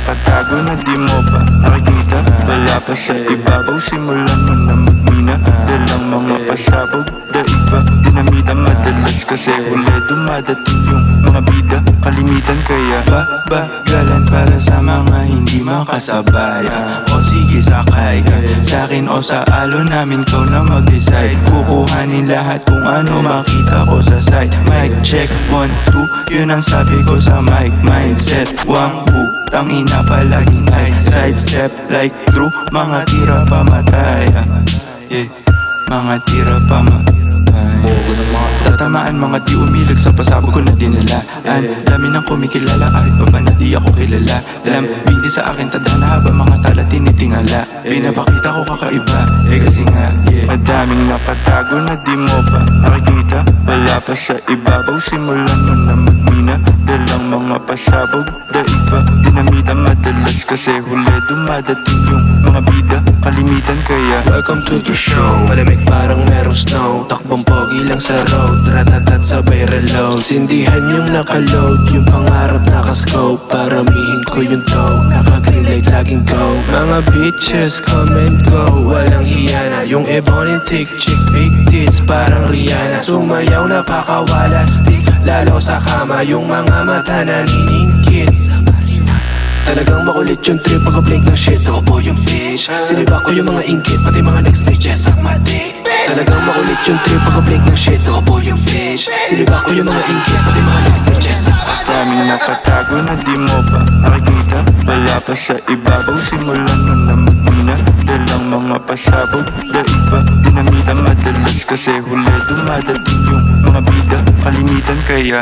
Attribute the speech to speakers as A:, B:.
A: nakatago na di mo pa nakikita. Wala pa sa ibabaw, simulan mo na magmina. Dalang mga pasabog, daig pa dinamita. Madalas kasi huli dumadating yung mga bida. Kalimitan kaya babagalan para sa mga hindi makasabay. O sige sakay ka sa'kin o sa alo namin, kau na mag-decide. Kukuhanin lahat kung ano makita ko sa site. Mic check 1, 2, yun ang sabi ko sa mic. Mindset, wang tangina palaging high. Sidestep like true, mga tira pamatay. Mga tira pamatay. Tatamaan mga di umilag sa pasabog ko na dinalaan. Dami nang kumikilala kahit pa ba na di ako kilala. Lambing din sa akin tadhana habang mga tala tinitingala. Pinapakita ko kakaiba, kasi nga madaming nakatago na di mo pa nakikita. Wala pa sa ibabaw, simulan mo na magmina. Dalang mga pasabog, daig pa dinamita. Madalas kasi huli dumadating yung mga bida. Kalimitan kaya
B: welcome to the show. Malamig parang merong snow. Takbong pogi lang sa road, ratatat sabay reload. Sindihan yung nakaload, yung pangarap nakascope. Paramihin ko yung dough, naka-green light laging go. Mga bitches come and go, walang hiyana. Yung ebony thick chick, big tits parang Rihanna. Sumayaw napakawala stick, lalo sa kama. Yung mga mata naniningkit sa marijuana. Talagang makulit yung trip, pagka-blink ng shit. Ako po yung bitch, siniba ko yung mga inggit, pati mga next snitches suck my dick. Talagang makulit yung trip, pagka-blink ng shit. Ako po yung bitch, siniba ko yung mga inggit, pati mga next snitches suck my dick.
A: daming nakatago na di mo pa nakikita. Wala pa sa ibabaw, simulan mo na magmina. Dalang mga pasabog, daig pa dinamita. Madalas kasi huli dumadating yung mga bida. Kalimitan kaya